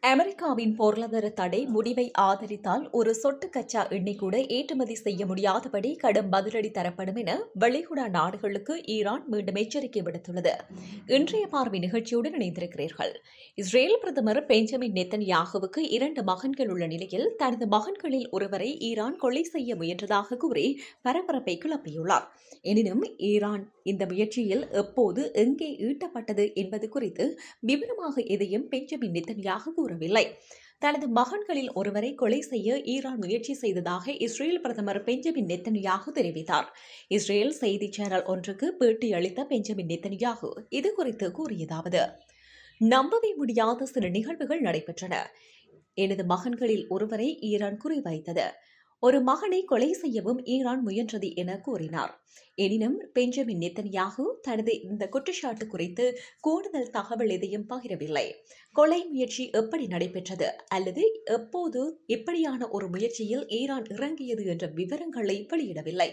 அமெரிக்காவின் பொருளாதார தடை முடிவை ஆதரித்தால் ஒரு சொட்டு கச்சா எண்ணெய் கூட ஏற்றுமதி செய்ய முடியாதபடி கடும் பதிலடி தரப்படும் என வெளிகுடா நாடுகளுக்கு ஈரான் மீண்டும் எச்சரிக்கை விடுத்துள்ளது. இன்றைய பார்வை நிகழ்ச்சியுடன் இணைந்திருக்கிறீர்கள். இஸ்ரேல் பிரதமர் பெஞ்சமின் நெத்தன்யாகுவுக்கு 2 மகன்கள் உள்ள நிலையில் தனது மகன்களில் ஒருவரை ஈரான் கொலை செய்ய முயன்றதாக கூறி பரபரப்பை கிளப்பியுள்ளார். எனினும் ஈரான் இந்த முயற்சியில் எப்போது எங்கே ஈட்டப்பட்டது என்பது குறித்து விவரமாக எதையும் பெஞ்சமின் நெத்தன்யாகு கூறவில்லை. தனது மகன்களில் ஒருவரை கொலை செய்ய ஈரான் முயற்சி செய்ததாக இஸ்ரேல் பிரதமர் பெஞ்சமின் நெத்தன்யாகு தெரிவித்தார். இஸ்ரேல் செய்தி சேனல் ஒன்றுக்கு பேட்டி அளித்த பெஞ்சமின் நெத்தன்யாகு இது குறித்து கூறியதாவது: நம்பவே முடியாத சில நிகழ்வுகள் நடைபெற்றன. எனது மகன்களில் ஒருவரை ஈரான் குறிவைத்தது. ஒரு மகனை கொலை செய்யவும் ஈரான் முயன்றது என கூறினார். எனினும் பெஞ்சமின் நெத்தன்யாகு தனது இந்த குற்றச்சாட்டு குறித்து கூடுதல் தகவல் எதையும் பகிரவில்லை. கொலை முயற்சி எப்படி நடைபெற்றது அல்லது எப்போது இப்படியான ஒரு முயற்சியில் ஈரான் இறங்கியது என்ற விவரங்களை வெளியிடவில்லை.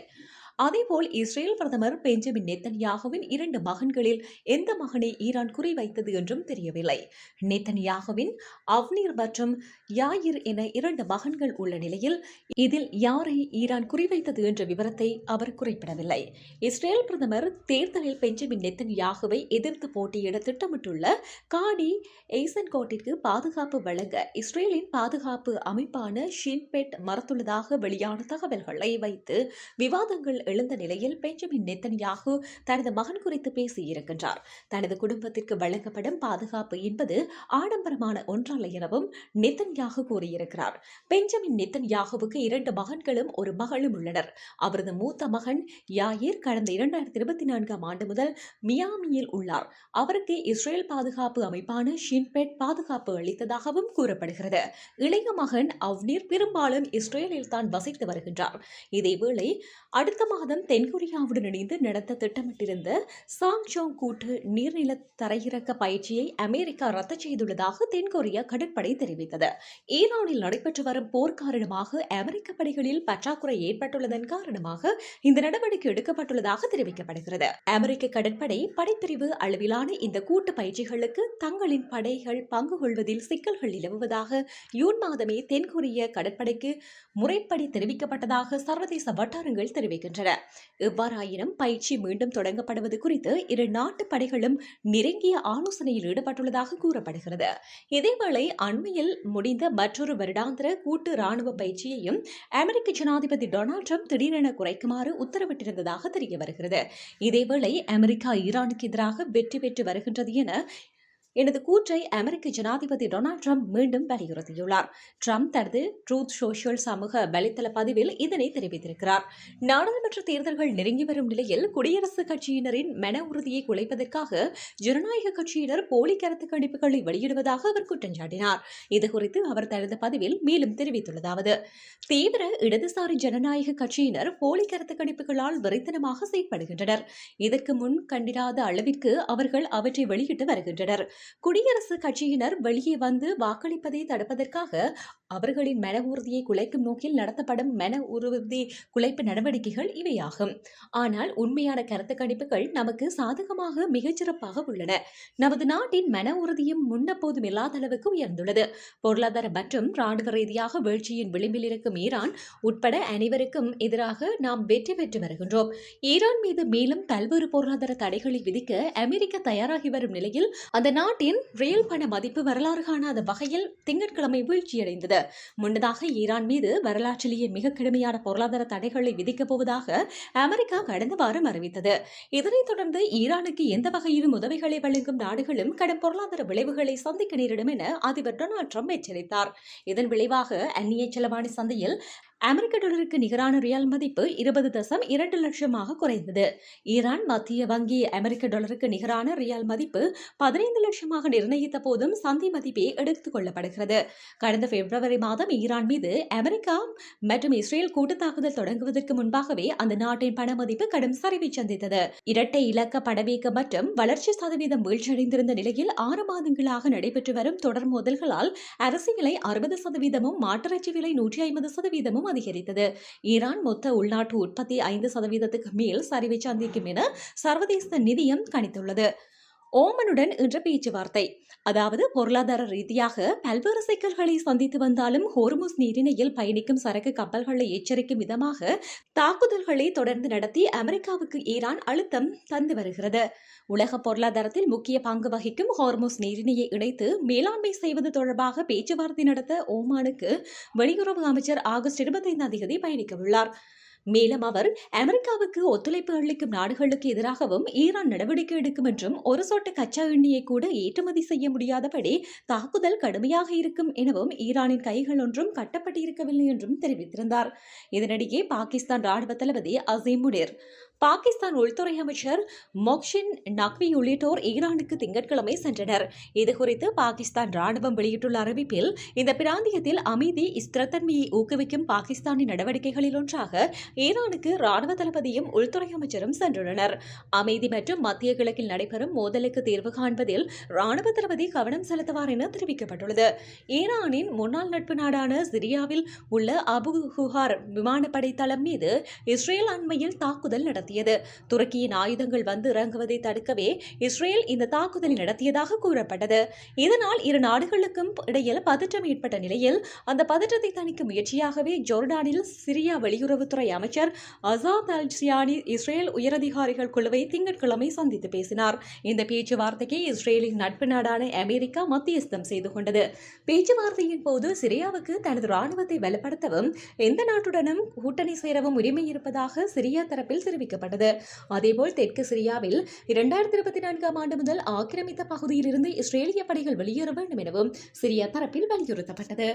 அதேபோல் இஸ்ரேல் பிரதமர் பெஞ்சமின் நெத்தன்யாகுவின் 2 மகன்களில் எந்த மகனை ஈரான் குறிவைத்தது என்றும் தெரியவில்லை. நெத்தன்யாகுவின் அவ்னீர் மற்றும் யாயிர் என 2 மகன்கள் உள்ள நிலையில் இதில் யாரை ஈரான் குறிவைத்தது என்ற விவரத்தை அவர் குறிப்பிடவில்லை. இஸ்ரேல் பிரதமர் தேர்தலில் பெஞ்சமின் நெத்தன்யாகுவை எதிர்த்து போட்டியிட திட்டமிட்டுள்ள காடி எய்சன்கோட்டிற்கு பாதுகாப்பு வழங்க இஸ்ரேலின் பாதுகாப்பு அமைப்பான ஷின்பெட் மறுத்துள்ளதாக வெளியான தகவல்களை வைத்து விவாதங்கள் எழுந்த நிலையில் பெஞ்சமின் நெத்தன்யாகு தனது மகன் குறித்து பேசியிருக்கின்றார். தனது குடும்பத்திற்கு வழங்கப்படும் பாதுகாப்பு என்பது ஆடம்பரமான ஒன்றல்ல எனவும் நெத்தன்யாகு கூறியிருக்கிறார். பெஞ்சமின் நெத்தன்யாகுவுக்கு 2 மகன்களும் ஒரு மகளும் உள்ளனர். அவரது மூத்த மகன் யாயிர் கடந்த 2024ஆம் ஆண்டு முதல் மியாமியில் உள்ளார். அவருக்கு இஸ்ரேல் பாதுகாப்பு அமைப்பான ஷின்பெட் பாதுகாப்பு அளித்ததாகவும் கூறப்படுகிறது. இளைய மகன் அவ்னீர் பெரும்பாலும் இஸ்ரேலில் தான் வசித்து வருகின்றார். இதேவேளை அடுத்த மாதம் தென்கொரியாவுடன் இணைந்து நடத்த திட்டமிட்டிருந்த சாங்சோங் கூட்டு நீர்நில தரையிறக்க பயிற்சியை அமெரிக்கா ரத்து செய்துள்ளதாக தென்கொரியா கடற்படை தெரிவித்தது. ஈரானில் நடைபெற்று வரும் போர் காரணமாக அமெரிக்க படைகளில் பற்றாக்குறை ஏற்பட்டுள்ளதன் காரணமாக இந்த நடவடிக்கை எடுக்கப்பட்டுள்ளதாக தெரிவிக்கப்படுகிறது. அமெரிக்க கடற்படை படைப்பிரிவு அளவிலான இந்த கூட்டு பயிற்சிகளுக்கு தங்களின் படைகள் பங்கு கொள்வதில் சிக்கல்கள் நிலவுவதாக ஜூன் மாதமே தென்கொரிய கடற்படைக்கு முறைப்படி தெரிவிக்கப்பட்டதாக சர்வதேச வட்டாரங்கள் தெரிவிக்கின்றன. எவ்வாறாயினும் பயிற்சி மீண்டும் தொடங்கப்படுவது குறித்து 2 நாட்டு படைகளும் நெருங்கிய ஆலோசனையில் ஈடுபட்டுள்ளதாக கூறப்படுகிறது. இதேவேளை அண்மையில் முடிந்த மற்றொரு வருடாந்திர கூட்டு ராணுவ பயிற்சியையும் அமெரிக்க ஜனாதிபதி டொனால்ட் ட்ரம்ப் திடீரென குறைக்குமாறு உத்தரவிட்டிருந்ததாக தெரிய வருகிறது. இதேவேளை அமெரிக்கா ஈரானுக்கு எதிராக வெற்றி பெற்று வருகின்றது என எனது கூற்றை அமெரிக்க ஜனாதிபதி டொனால்ட் ட்ரம்ப் மீண்டும் வலியுறுத்தியுள்ளார். ட்ரம்ப் தனது ட்ரூத் சோஷியல் சமூக வலைதள பதிவில் இதனை தெரிவித்திருக்கிறார். நாடாளுமன்ற தேர்தல்கள் நெருங்கி வரும் நிலையில் குடியரசுக் கட்சியினரின் மன உறுதியை குலைப்பதற்காக ஜனநாயக கட்சியினர் போலி கருத்து கணிப்புகளை வெளியிடுவதாக அவர் குற்றம் சாட்டினார். இதுகுறித்து அவர் தனது பதிவில் மேலும் தெரிவித்துள்ளதாவது: தீவிர இடதுசாரி ஜனநாயக கட்சியினர் போலி கருத்து கணிப்புகளால் வெறித்தனமாக செயல்படுகின்றனர். இதற்கு முன் கண்டிராத அளவிற்கு அவர்கள் அவற்றை வெளியிட்டு வருகின்றனர். குடியரசுக் கட்சியினர் வெளியே வந்து வாக்களிப்பதை தடுப்பதற்காக அவர்களின் மன உறுதியை குலைக்கும் நோக்கில் நடத்தப்படும் மன உறுதி குலைப்பு நடவடிக்கைகள் இவையாகும். ஆனால் உண்மையான கருத்து கணிப்புகள் நமக்கு சாதகமாக மிகச்சிறப்பாக உள்ளன. நமது நாட்டின் மன உறுதியும் முன்னப்போதும் இல்லாத அளவுக்கு உயர்ந்துள்ளது. பொருளாதார மற்றும் ராணுவ ரீதியாக வீழ்ச்சியின் விளிம்பில் இருக்கும் ஈரான் உட்பட அனைவருக்கும் எதிராக நாம் வெற்றி பெற்று வருகின்றோம். ஈரான் மீது மேலும் பல்வேறு பொருளாதார தடைகளை விதிக்க அமெரிக்கா தயாராகி வரும் நிலையில் அந்த நாட்டின் ரியல் பண மதிப்பு வரலாறு காணாத வகையில் திங்கட்கிழமை வீழ்ச்சியடைந்தது. முன்னதாக ஈரான் மீது வரலாற்றிலேயே மிக கடுமையான பொருளாதார தடைகளை விதிக்கப் போவதாக அமெரிக்கா கடந்த வாரம் அறிவித்தது. இதனைத் தொடர்ந்து ஈரானுக்கு எந்த வகையிலும் உதவிகளை வழங்கும் நாடுகளும் கடும் பொருளாதார விளைவுகளை சந்திக்க நேரிடும் என அதிபர் டொனால்ட் ட்ரம்ப் எச்சரித்தார். இதன் விளைவாக அந்நிய செலவாணி சந்தையில் அமெரிக்க டாலருக்கு நிகரான ரியால் மதிப்பு 20.2 லட்சமாக குறைந்தது. ஈரான் மத்திய வங்கி அமெரிக்க டாலருக்கு நிகரான ரியால் மதிப்பு 15 லட்சமாக நிர்ணயித்த போதும் சந்தை மதிப்பே எடுத்துக் கொள்ளப்படுகிறது. கடந்த பிப்ரவரி மாதம் ஈரான் மீது அமெரிக்கா மற்றும் இஸ்ரேல் கூட்டுத் தாக்குதல் தொடங்குவதற்கு முன்பாகவே அந்த நாட்டின் பண மதிப்பு கடும் சரிவை சந்தித்தது. இரட்டை இலக்க பணவீக்கம் மற்றும் வளர்ச்சி சதவீதம் வீழ்ச்சியடைந்திருந்த நிலையில் 6 மாதங்களாக நடைபெற்று வரும் தொடர் மோதல்களால் அரிசி விலை 60%, மாட்டிறைச்சி விலை 150% அதிகரித்தது. ஈரான் மொத்த உள்நாட்டு உற்பத்தி 5%க்கு மேல் சரிவை சந்திக்கும் என சர்வதேச நிதியம் கணித்துள்ளது. ஓமனுடன் இன்று பேச்சுவார்த்தை. அதாவது பொருளாதார ரீதியாக பல்வேறு சிக்கல்களை சந்தித்து வந்தாலும் ஹோர்முஸ் நீரிணையில் பயணிக்கும் சரக்கு கப்பல்களை எச்சரிக்கும் விதமாக தாக்குதல்களை தொடர்ந்து நடத்தி அமெரிக்காவுக்கு ஈரான் அழுத்தம் தந்து வருகிறது. உலக பொருளாதாரத்தில் முக்கிய பங்கு வகிக்கும் ஹோர்முஸ் நீரிணையை இணைத்து மேலாண்மை செய்வது தொடர்பாக பேச்சுவார்த்தை நடத்த ஓமானுக்கு வெளியுறவு அமைச்சர் ஆகஸ்ட் 25ஆம் தேதி பயணிக்கவுள்ளார். மேலும் அவர் அமெரிக்காவுக்கு ஒத்துழைப்பு அளிக்கும் நாடுகளுக்கு எதிராகவும் ஈரான் நடவடிக்கை எடுக்கும் என்றும் ஒரு சொட்டு கச்சா எண்ணெயை கூட ஏற்றுமதி செய்ய முடியாதபடி தாக்குதல் கடுமையாக இருக்கும் எனவும் ஈரானின் கைகள் ஒன்றும் கட்டப்பட்டிருக்கவில்லை என்றும் தெரிவித்திருந்தார். இதனிடையே பாகிஸ்தான் ராணுவ தளபதி அசீம் முனீர், பாகிஸ்தான் உள்துறை அமைச்சர் மொக்ஷின் நக்வி உள்ளிட்டோர் ஈரானுக்கு திங்கட்கிழமை சென்றனர். இதுகுறித்து பாகிஸ்தான் ராணுவம் வெளியிட்டுள்ள அறிவிப்பில், இந்த பிராந்தியத்தில் அமைதி ஸ்திரத்தன்மையை ஊக்குவிக்கும் பாகிஸ்தானின் நடவடிக்கைகளில் ஒன்றாக ஈரானுக்கு ராணுவ தளபதியும் உள்துறை அமைச்சரும் சென்றுள்ளனர். அமைதி மற்றும் மத்திய கிழக்கில் நடைபெறும் மோதலுக்கு தீர்வு காண்பதில் ராணுவ தளபதி கவனம் செலுத்துவார் என தெரிவிக்கப்பட்டுள்ளது. ஈரானின் முன்னாள் நட்பு நாடான சிரியாவில் உள்ள அபு குஹார் விமானப்படை தளம் மீது இஸ்ரேல் அண்மையில் தாக்குதல் நடத்தியது. துருக்கியின் ஆயுதங்கள் வந்து இறங்குவதை தடுக்கவே இஸ்ரேல் இந்த தாக்குதலை நடத்தியதாக கூறப்பட்டது. இதனால் இரு நாடுகளுக்கும் இடையில் பதற்றம் ஏற்பட்ட நிலையில் அந்த பதற்றத்தை தணிக்கும் முயற்சியாகவே ஜோர்டானில் சிரியா வெளியுறவுத்துறை அமைச்சர் அசாத் அல் சியானி இஸ்ரேல் உயரதிகாரிகள் குழுவை திங்கட்கிழமை சந்தித்து பேசினார். இந்த பேச்சுவார்த்தைக்கு இஸ்ரேலின் நட்பு நாடான அமெரிக்கா மத்தியஸ்தம் செய்து கொண்டது. பேச்சுவார்த்தையின் போது சிரியாவுக்கு தனது ராணுவத்தை பலப்படுத்தவும் எந்த நாட்டுடனும் கூட்டணி சேரவும் உரிமை இருப்பதாக சிரியா தரப்பில் தெரிவிக்கப்பட்டது. அதேபோல் தெற்கு சிரியாவில் 2024ஆம் ஆண்டு முதல் ஆக்கிரமித்த பகுதியில் இருந்து இஸ்ரேலிய படைகள் வெளியேற வேண்டும் எனவும் சிரியா தரப்பில் வலியுறுத்தப்பட்டது.